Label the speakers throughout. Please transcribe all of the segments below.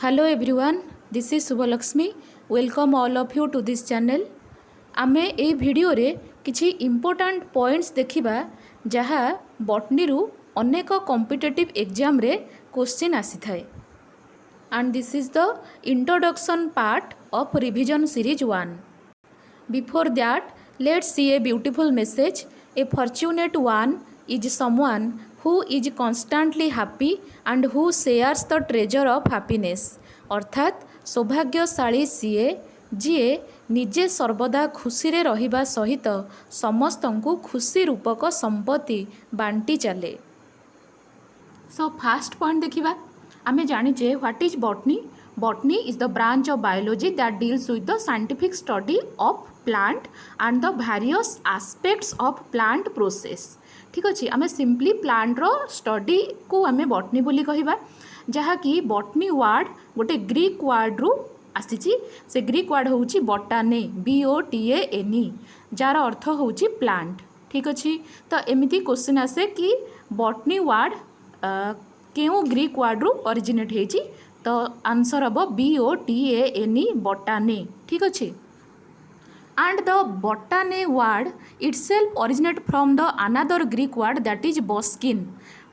Speaker 1: Hello everyone, this is Subhalakshmi. Welcome all of you to this channel. आमे ए video रे किछि important points देखिबा जहा बॉटनी रु अनेक कॉम्पिटिटिव एग्जाम रे क्वेश्चन आसी थाए. And this is the introduction part of revision series 1. Before that, let's see a beautiful message. A fortunate one is someone who is constantly happy and who shares the treasure of happiness. अर्थात सौभाग्यशाली CA जीए निजे सर्वदा खुशी रे रहिबा सहित समस्तंकु खुशी रूपक संपत्ति बांटी चले. सो फास्ट पॉइंट देखिबा. आमे जानिचे what is botany. Botany is the branch of biology that deals with the scientific study of plant and the various aspects of plant process. ठीक अच्छे. आमे सिंपली प्लांट रो स्टडी को आमे बॉटनी बोली कहिबा. जहाँकि बॉटनी वर्ड गोटे ग्रीक वर्ड रु आसीची. से ग्रीक वर्ड होउची बॉटाने, BOTANE, जार अर्थ होउची प्लांट. ठीक अच्छे. तो एमिति क्वेश्चन आसे कि बॉटनी वर्ड केउ ग्रीक वर्ड रु ओरिजिनेट हेची. तो आंसर हम BOTANE, बॉटाने. ठीक अच्छे. And the botany word itself originate from the another Greek word that is boskin.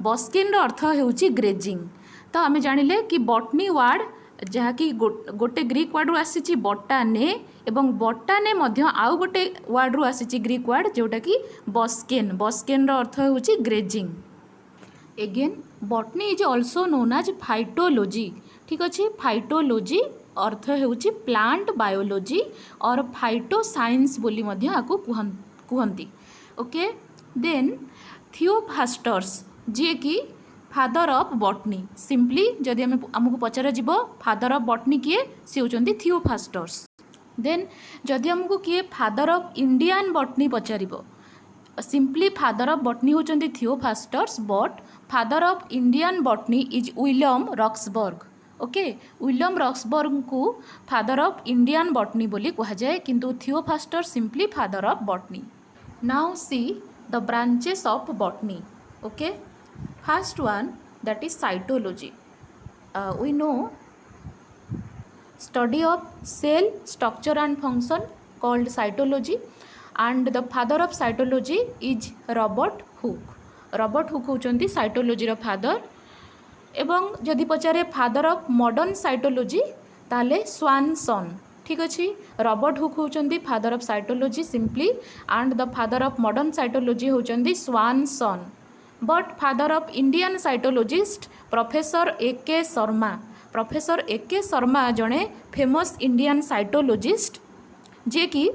Speaker 1: Boskin रो अर्थ होउची ग्रेजिंग. तो आमे जानिले कि बॉटनी वर्ड जहाँकि गोटे ग्रीक वर्ड रु आसीची बॉटाने एवं बॉटाने मध्य आउ गोटे वर्ड रु आसीची ग्रीक वर्ड जोटा कि बस्किन. बस्किन रो अर्थ होउची ग्रेजिंग. Again botany is also known as phytology. ठीक अच्छे. फाइटोलॉजी अर्थ होउची प्लांट बायोलॉजी और फाइटो साइंस बोली मध्य आको कुहंती. ओके. देन थियोफास्टर्स जे कि फादर ऑफ बॉटनी. सिंपली जदि आमको पचार जीव फादर ऑफ बॉटनी किए सी होचंती थियोफास्टर्स. देन जदि आमको किए फादर ऑफ इंडियन बॉटनी पचारिबो सिंपली फादर ऑफ बॉटनी होचंती Theophrastus. But father of Indian botany is William Roxburgh. Okay. William Roxburgh को फादर ऑफ इंडियन बॉटनी बोली कहा जाए किंतु Theophrastus simply father of botany. Now see the branches of botany. Okay. First one that is cytology. We know study of cell structure and function called cytology and the father of cytology is Robert hook. Robert Hooke होचंती cytology रो father. एवं जदि पचारे father of modern cytology ताले Swanson. ठीक अच्छे. Robert Hooke होचंती father of cytology simply and the father of modern cytology होचंती Swanson. But father of Indian cytologist professor AK Sharma. Professor AK Sharma जड़े फेमस इंडियन साइटोलॉजिस्ट जे कि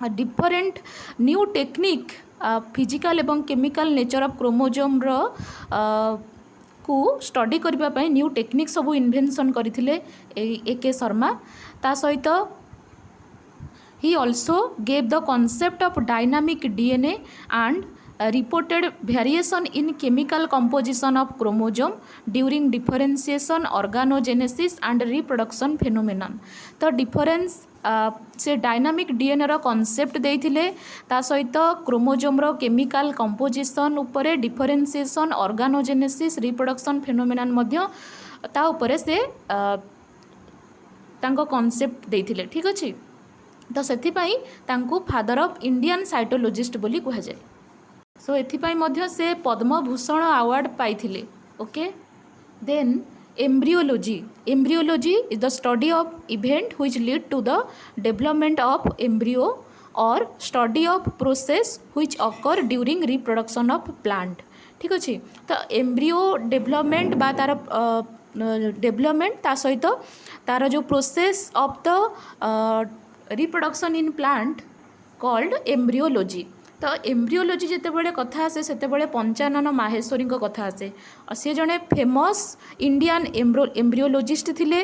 Speaker 1: डिफरेंट न्यू टेक्निक फिजिकल एवं chemical nature of chromosome रो को study करने new technique सब invention करथिले AK शर्मा. ता सहित he also gave the concept of dynamic DNA and reported variation in chemical composition of chromosome during differentiation, organogenesis and reproduction phenomenon. तो difference से dynamic DNA रो concept देइथिले. ता सहित chromosome रो chemical composition उपरे differentiation, organogenesis, reproduction phenomenon मध्य ता उपरे से तांको concept देइथिले. ठीक अछि. तो सेथि पई तांको फादर ऑफ इंडियन साइटोलॉजिस्ट बोली कहा जाय. सो एथिपाई मध्य से पद्मभूषण अवार्ड पाइथिले. Okay. Then embryology. Embryology is the study of event which lead to the development of embryo और study of process which occur during reproduction of plant. ठीक अच्छे. तो एम्ब्रियो डेवलपमेंट बा तार डेवलपमेंट ता सहित तार जो process of the reproduction in plant called embryology. तो एम्ब्रियोलॉजी जितेबाला कथा आसे सेतेबाला पंचानन माहेश्वरी कथा आसे. सी जड़े फेमस इंडियन एम्ब्रियोलॉजिस्ट थिले.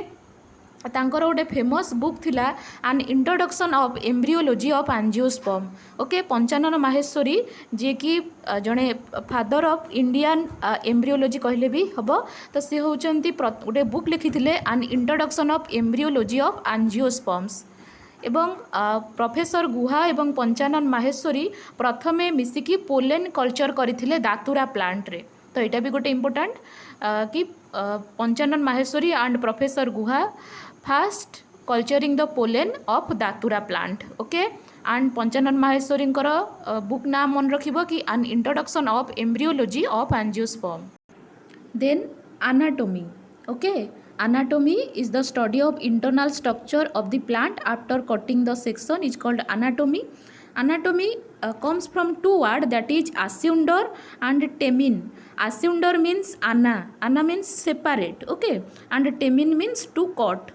Speaker 1: तांकर गोटे फेमस बुक थिला an introduction of embryology of angiosperm. Okay. Panchanan Maheshwari जे कि जड़े फादर ऑफ इंडियन एम्ब्रियोलॉजी कहले भी हम. तो सी होचंती गोटे बुक लिखिथिले an introduction of embryology of angiosperms. एवं प्रोफेसर गुहा एवं पंचानन माहेश्वरी प्रथमे मिसिकी पोलेन कल्चर करथिले दातुरा प्लांट रे. तो यहाँ भी गोटे इम्पोर्टाट कि Panchanan Maheshwari and Professor Guha first culturing the pollen of Datura plant. Okay, and Panchanan Maheshwari book naam मन रखिबो कि an introduction of embryology of angiosperm. Then anatomy. Okay, anatomy is the study of internal structure of the plant after cutting the section is called anatomy. Anatomy comes from two words, that is assunder and temin. Assunder means ana means separate, okay, and temin means to cut.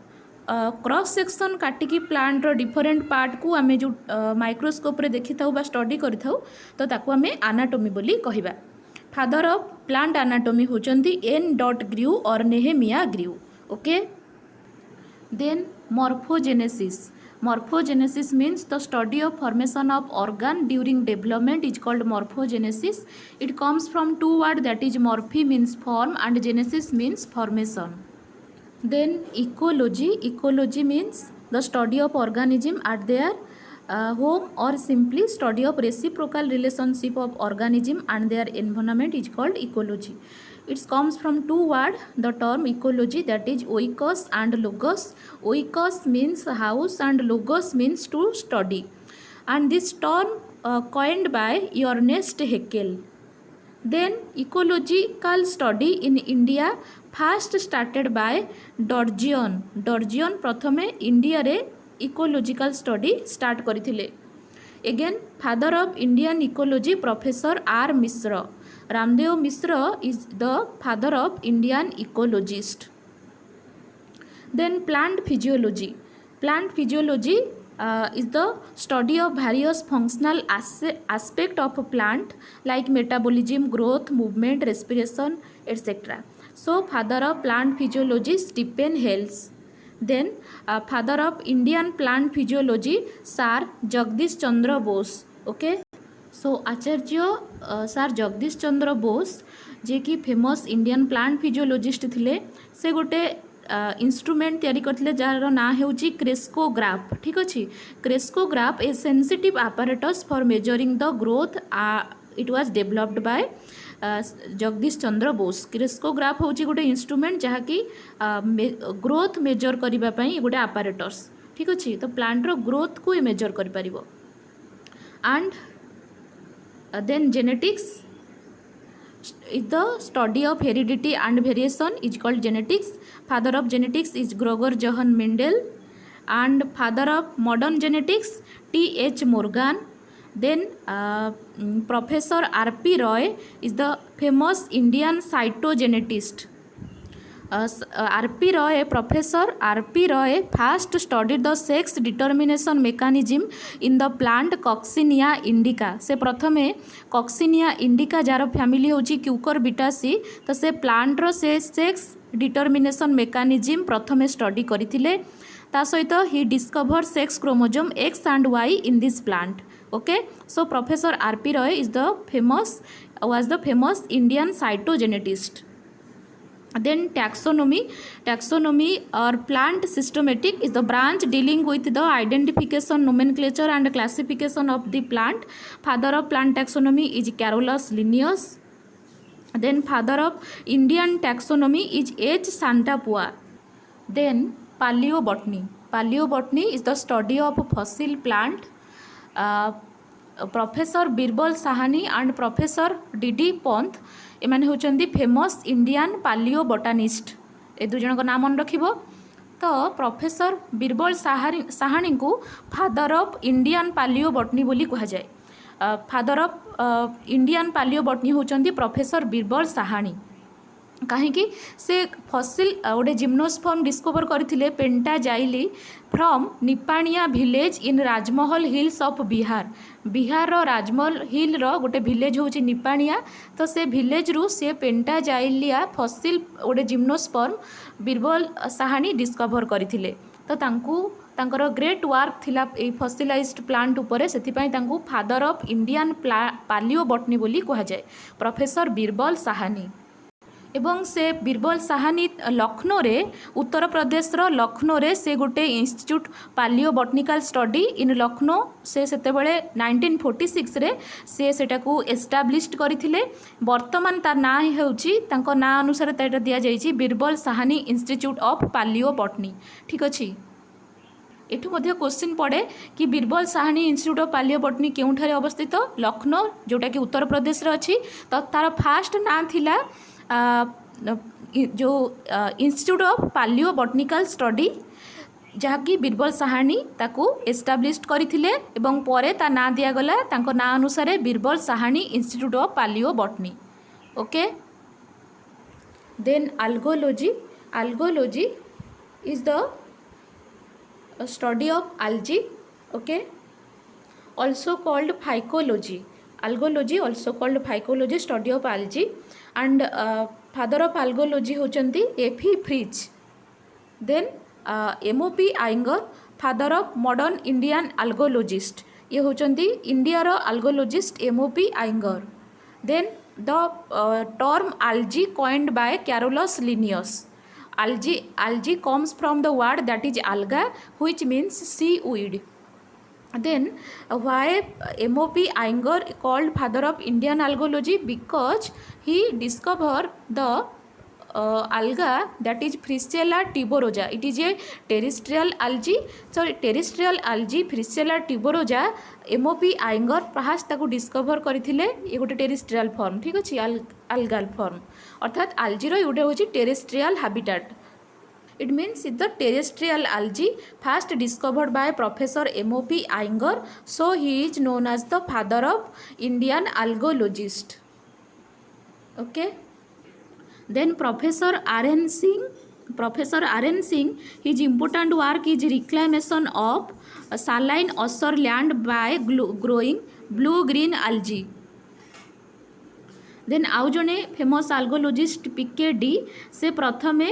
Speaker 1: Cross section काटिकी plant different part को आम जो microscope रे देखि था study करि था तो ताको आम एनाटॉमी बोली कहबा. फादर ऑफ प्लांट एनाटॉमी होचंती N dot Grew or Nehemiah Grew. Okay, then morphogenesis. Morphogenesis means the study of formation of organ during development is called morphogenesis. It comes from two words, that is morphe means form and genesis means formation. Then ecology. Ecology means the study of organism at their home or simply study of reciprocal relationship of organism and their environment is called ecology. It comes from two words, the term ecology, that is oikos and logos. Oikos means house and logos means to study, and this term coined by Ernest Haeckel. Then ecological study in India first started by Dorjion. Dorjion प्रथमे India रे ecological study start करथिले. Again, father of Indian ecology Professor R. Mishra. Ramdev Mishra is the father of Indian ecologist. Then plant physiology. Plant physiology is the study of various functional aspect of a plant like metabolism, growth, movement, respiration, etc. So father of plant physiology Stephen Hales. Then father of Indian plant physiology Sir Jagdish Chandra Bose. Okay, so Acharya Sir Jagdish Chandra Bose जे कि famous Indian plant physiologist थिले. से गोटे instrument तैयारी करथिले jar ना हेउची crescograph. ठीक अछि, crescograph A sensitive apparatus for measuring the growth. It was developed by Jagdish Chandra Bose. Crescograph हूँ गोटे इंस्ट्रूमेंट जहाँकि ग्रोथ मेजर करने गोटे apparatus. ठीक अच्छे, तो प्लांट रो ग्रोथ को मेजर कर पारिबो. And then genetics is the study of heredity and variation is called genetics. Father of genetics is Gregor Johann Mendel, and father of modern genetics T.H. Morgan. Then Professor R.P. Roy is the famous Indian cytogenetist. R.P. Roy, Professor R.P. Roy first studied the sex determination mechanism in the plant Coccinia indica. से प्रथमे Coccinia indica जार family होची Cucurbitaceae, तो से plant रो से sex determination mechanism प्रथमे study करथिले. ता सहित he discover sex chromosome X and Y in this plant. Okay, so Professor R.P. Roy is was the famous Indian cytogenetist. Then taxonomy. Taxonomy or plant systematic is the branch dealing with the identification, nomenclature and classification of the plant. Father of plant taxonomy is Carolus Linnaeus. Then father of Indian taxonomy is H. Santapua. Then paleobotany. Paleobotany is the study of fossil plant. Professor Birbal Sahni and professor D Pant एमाने होचंदी famous Indian palaeobotanist. ए दु जन को नाम मन रखिबो. तो professor Birbal Sahni को father of Indian palaeobotany बोली कहा जाए. Father of Indian palaeobotany होचंदी प्रोफेसर बीरबल साहानी. कहीं से फसिल गोटे जिम्नोस्पर्म डिस्कवर करथिले पेंटाजाइली from निपाणिया village in Rajmahal hills of Bihar. Bihar रो राजमहल हिल रो गोटे विलेज होची निपाणिया. तो से विलेज रु से पेंटाजाइलिया फसिल गोटे जिम्नोस्पर्म बीरबल साहानी डिस्कवर करथिले. तो तांकर ग्रेट वर्क थिला ए फसिलाइज्ड प्लांट उपरे, सेथिपई तांकू father of Indian palaeobotany बोली कहा जाए, प्रोफेसर बीरबल साहानी. एवं से बीरबल साहानी लखनऊ रे उत्तर प्रदेश रो लखनऊ रे से गोटे institute polio botanical study in Lucknow से सेतेबेले 1946 रे से सेटा को एस्टाब्लिश्ड करथिले। वर्तमान तार ना हेउची तांको ना अनुसार ताटा दिया जाइछि Birbal Sahni institute of palaeobotany. ठीक अछि। एठू मध्य क्वेश्चन पड़े कि Birbal Sahni institute of palaeobotany केउठारे अवस्थित लखनऊ जोटा कि उत्तर प्रदेश रे अछि। तो तार फास्ट ना थिला जो institute of polio botanical study जहाँकि बीरबल साहानी ताकू एस्टाब्लिश्ड करथिले एवं परे ता ना दिया गला तांको ना अनुसार Birbal Sahni institute of palaeobotany. Okay then algology is the study of algae, okay, also called phycology. Algology also called phycology, study of algae, and father of algology होचंती F.E. Fritz. Then M.O.P. Iyengar, father of modern Indian algologist, ये होचंती India row algologist M.O.P. Iyengar. Then the term algae coined by Carolus Linnaeus. Algae comes from the word that is alga, which means seaweed. Then why M.O.P. Iyengar called father of Indian algology? Because he discovered the alga that is Priscilla tuberosa. It is a terrestrial algae. So terrestrial algae Priscilla tuberosa M.O.P. Iyengar fast ताको discover करथिले ये गोटे terrestrial form. ठीक अछि algal form अर्थात algae रो गोटे होची terrestrial habitat. It means the terrestrial algae first discovered by Professor M.O.P. Iyengar. So he is known as the father of Indian algologist. Okay. Then Professor R.N. Singh, his important work is reclamation of saline osser land by growing blue-green algae. Then आउ जने famous algologist PK से प्रथमे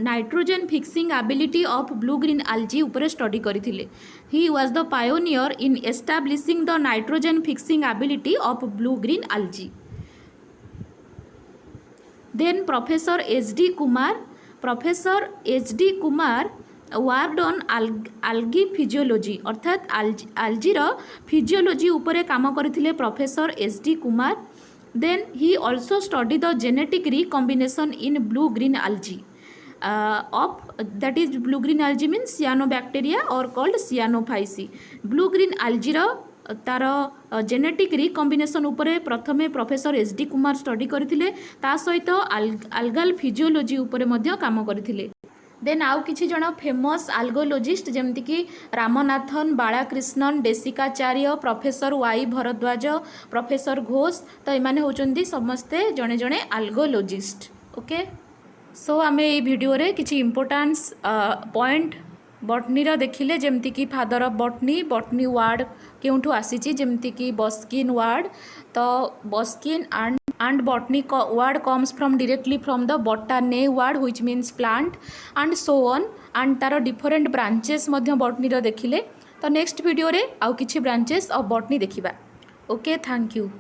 Speaker 1: nitrogen fixing ability of blue green algae ऊपर study करथिले। He was the pioneer in establishing the nitrogen fixing ability of blue green algae. Then professor HD Kumar worked on algae physiology अर्थात आल्जीर physiology ऊपर काम करथिले professor HD Kumar. Then he also studied the genetic recombination in blue green algae of that is blue green algae means cyanobacteria or called cyanophyceae. Blue green algae रो तार genetic recombination उपरे प्रथमे professor HD Kumar study करथिले ता सहित algal physiology उपरे मध्य काम करथिले। Then आउ किछि जण फेमस आल्गोलोजिस्ट जेमति कि Ramanathan Balakrishnan Desikachary professor Y Bhardwaj professor Ghosh तो एमाने होचंदी समस्ते जणे जणे आल्गोलोजिस्ट। ओके सो आमे ए वीडियो रे किछि इंपोर्टेंस पॉइंट बॉटनी रो देखिले जेमति कि फादर ऑफ बॉटनी वर्ड केउठु आसीची जेमति कि बस्किन वर्ड तो Baskin and botany word comes from directly from the botany word which means plant and so on and तार different branches मध्य botany रो देखिले। तो next video रे आउ किछि branches of botany देखिबा। Okay thank you.